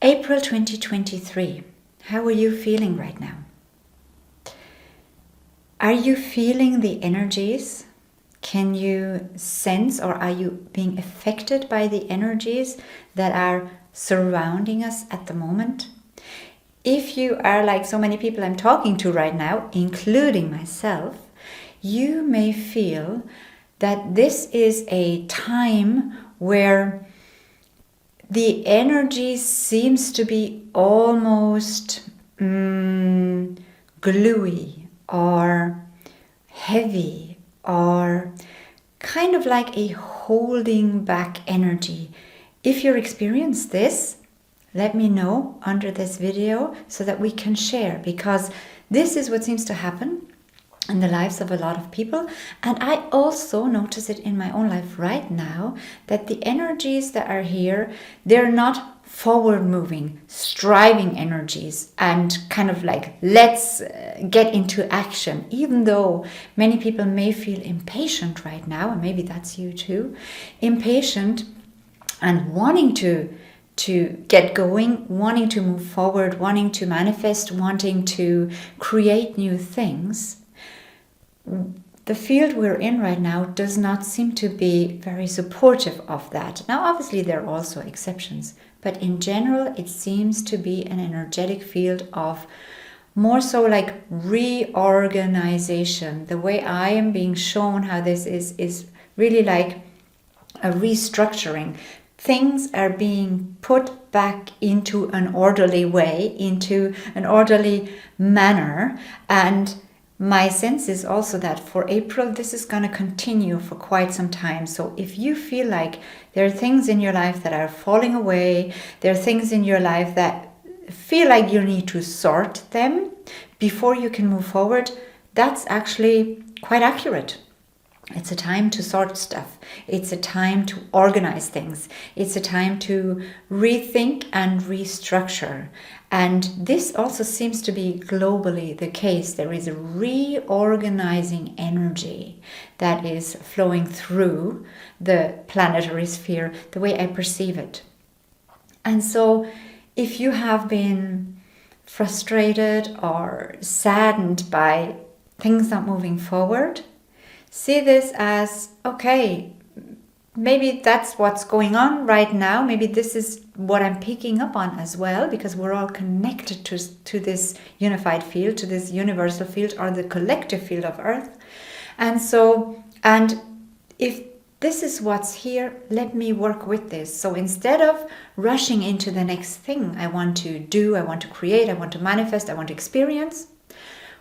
April 2023. How are you feeling right now? Are you feeling the energies? Can you sense, or are you being affected by the energies that are surrounding us at the moment? If you are like so many people I'm talking to right now, including myself, you may feel that this is a time where the energy seems to be almost gluey or heavy, or kind of like a holding back energy. If you experience this, let me know under this video so that we can share, because this is what seems to happen in the lives of a lot of people. And I also notice it in my own life right now, that the energies that are here, they're not forward moving, striving energies and kind of like, let's get into action. Even though many people may feel impatient right now, and maybe that's you too, impatient and wanting to get going, wanting to move forward, wanting to manifest, wanting to create new things. The field we're in right now does not seem to be very supportive of that. Now, obviously, there are also exceptions, but in general, it seems to be an energetic field of more so like reorganization. The way I am being shown how this is really like a restructuring. Things are being put back into an orderly way, into an orderly manner, and my sense is also that for April, this is going to continue for quite some time. So if you feel like there are things in your life that are falling away, there are things in your life that feel like you need to sort them before you can move forward, that's actually quite accurate. It's a time to sort stuff. It's a time to organize things. It's a time to rethink and restructure. And this also seems to be globally the case. There is a reorganizing energy that is flowing through the planetary sphere, the way I perceive it. And so if you have been frustrated or saddened by things not moving forward, see this as, okay, maybe that's what's going on right now. Maybe this is what I'm picking up on as well, because we're all connected to this unified field, to this universal field, or the collective field of Earth. And so, and if this is what's here, let me work with this. So instead of rushing into the next thing I want to do, I want to create, I want to manifest, I want to experience,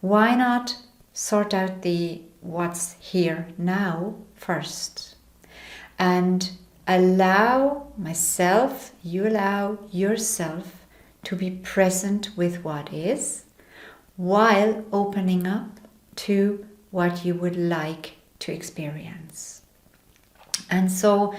why not sort out the what's here now first, and allow myself, you allow yourself to be present with what is, while opening up to what you would like to experience. And so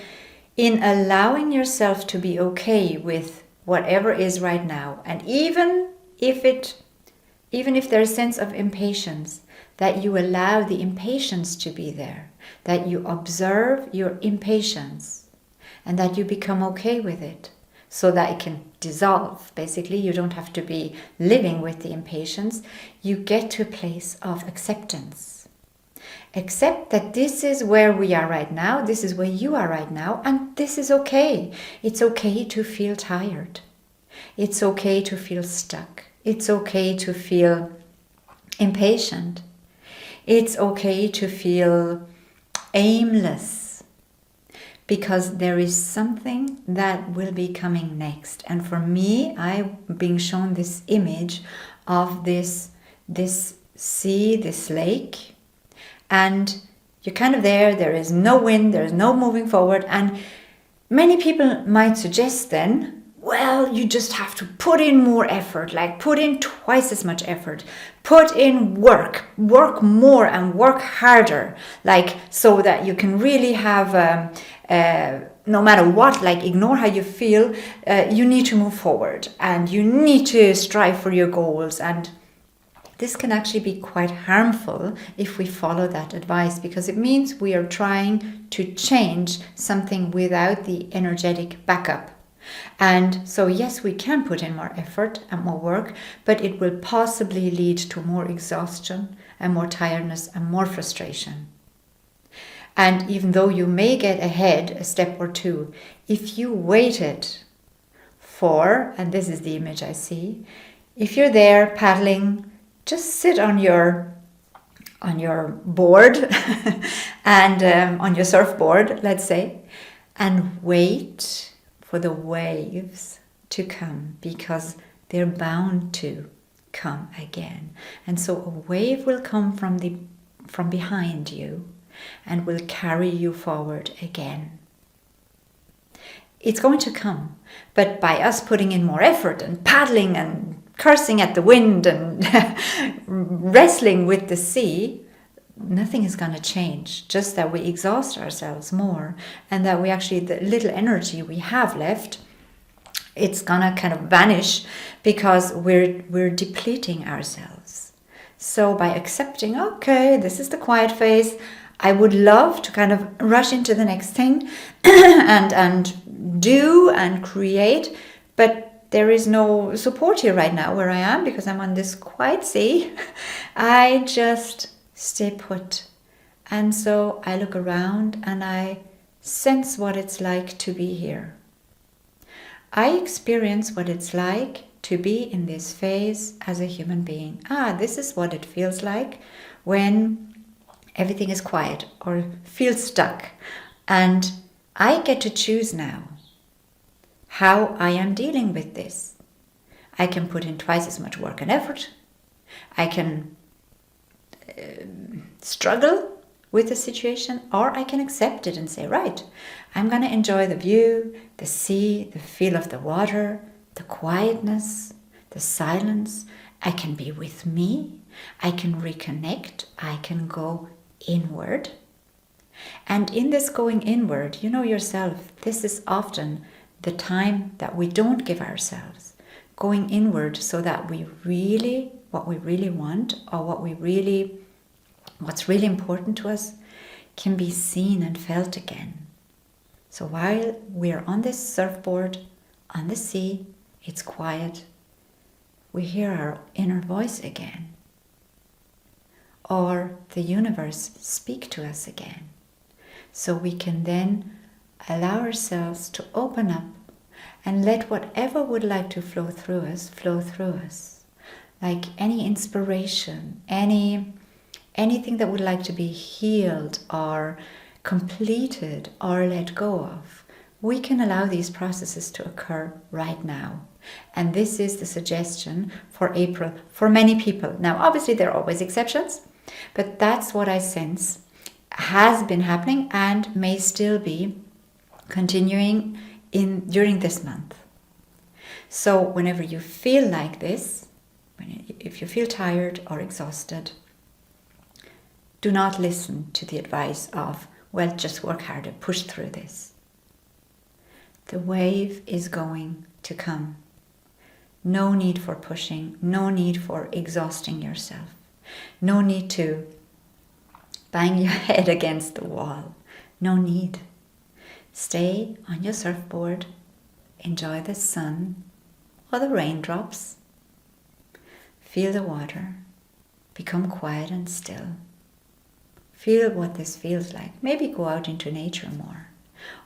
in allowing yourself to be okay with whatever is right now, and even if there's a sense of impatience, that you allow the impatience to be there, that you observe your impatience, and that you become okay with it, so that it can dissolve. Basically, you don't have to be living with the impatience. You get to a place of acceptance. Accept that this is where we are right now, this is where you are right now, and this is okay. It's okay to feel tired. It's okay to feel stuck. It's okay to feel impatient. It's okay to feel aimless, because there is something that will be coming next. And for me, I'm being shown this image of this sea, this lake, and you're kind of there is no wind, there is no moving forward, and many people might suggest then, well, you just have to put in more effort, like put in twice as much effort, put in work more and work harder, like so that you can really have, no matter what, like ignore how you feel, you need to move forward and you need to strive for your goals. And this can actually be quite harmful if we follow that advice, because it means we are trying to change something without the energetic backup. And so yes, we can put in more effort and more work, but it will possibly lead to more exhaustion and more tiredness and more frustration. And even though you may get ahead a step or two, if you waited for, and this is the image I see, if you're there paddling, just sit on your board and on your surfboard, let's say, and wait for the waves to come, because they're bound to come again. And so a wave will come from behind you and will carry you forward again. It's going to come, but by us putting in more effort and paddling and cursing at the wind and wrestling with the sea, nothing is going to change. Just that we exhaust ourselves more, and that we actually, the little energy we have left, it's going to kind of vanish because we're depleting ourselves. So by accepting, okay, this is the quiet phase, I would love to kind of rush into the next thing and do and create, but there is no support here right now where I am because I'm on this quiet sea. I just stay put. And so I look around and I sense what it's like to be here. I experience what it's like to be in this phase as a human being. This is what it feels like when everything is quiet or feels stuck. And I get to choose now how I am dealing with this. I can put in twice as much work and effort. I can struggle with the situation, or I can accept it and say, right, I'm going to enjoy the view, the sea, the feel of the water, the quietness, the silence. I can be with me. I can reconnect. I can go inward. And in this going inward, you know yourself, this is often the time that we don't give ourselves. Going inward so that what we really want, or what's really important to us, can be seen and felt again. So while we're on this surfboard, on the sea, it's quiet, we hear our inner voice again. Or the universe speak to us again. So we can then allow ourselves to open up and let whatever would like to flow through us. Like any inspiration, anything that would like to be healed or completed or let go of. We can allow these processes to occur right now. And this is the suggestion for April for many people. Now, obviously, there are always exceptions, but that's what I sense has been happening and may still be continuing during this month. So whenever you feel like this, if you feel tired or exhausted, do not listen to the advice of, well, just work harder, push through this. The wave is going to come. No need for pushing, no need for exhausting yourself, no need to bang your head against the wall, no need. Stay on your surfboard, enjoy the sun or the raindrops, feel the water, become quiet and still. Feel what this feels like. Maybe go out into nature more,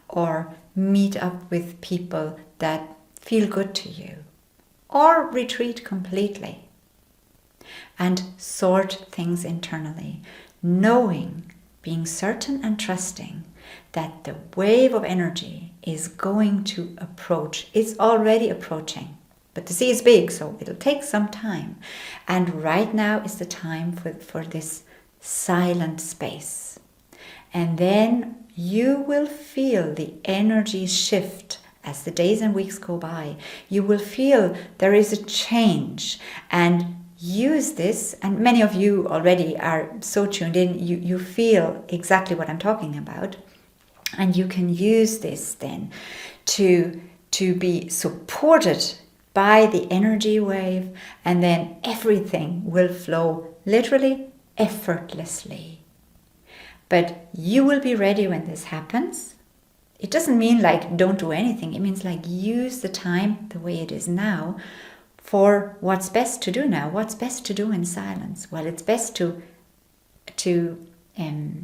or meet up with people that feel good to you, or retreat completely and sort things internally, knowing, being certain and trusting that the wave of energy is going to approach. It's already approaching, but the sea is big, so it'll take some time. And right now is the time for this silent space. And then you will feel the energy shift as the days and weeks go by. You will feel there is a change, and use this, and many of you already are so tuned in, you feel exactly what I'm talking about, and you can use this then to be supported by the energy wave, and then everything will flow literally effortlessly. But you will be ready when this happens. it doesn't mean like don't do anything. It means like use the time the way it is now for what's best to do now. What's best to do in silence? Well, it's best to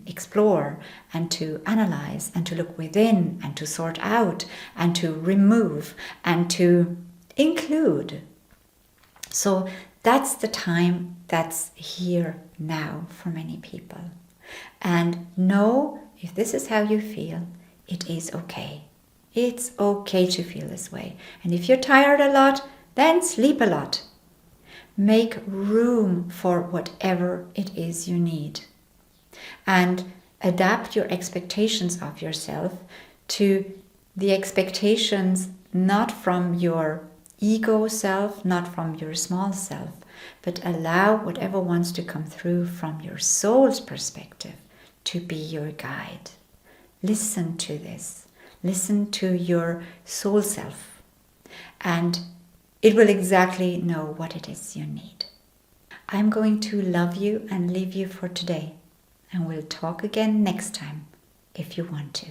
explore and to analyze and to look within and to sort out and to remove and to include. So that's the time that's here now for many people. And know, if this is how you feel, it is okay. It's okay to feel this way. And if you're tired a lot, then sleep a lot. Make room for whatever it is you need. And adapt your expectations of yourself to the expectations not from your ego self, not from your small self, but allow whatever wants to come through from your soul's perspective to be your guide. Listen to this. Listen to your soul self, and it will exactly know what it is you need. I'm going to love you and leave you for today, and we'll talk again next time if you want to.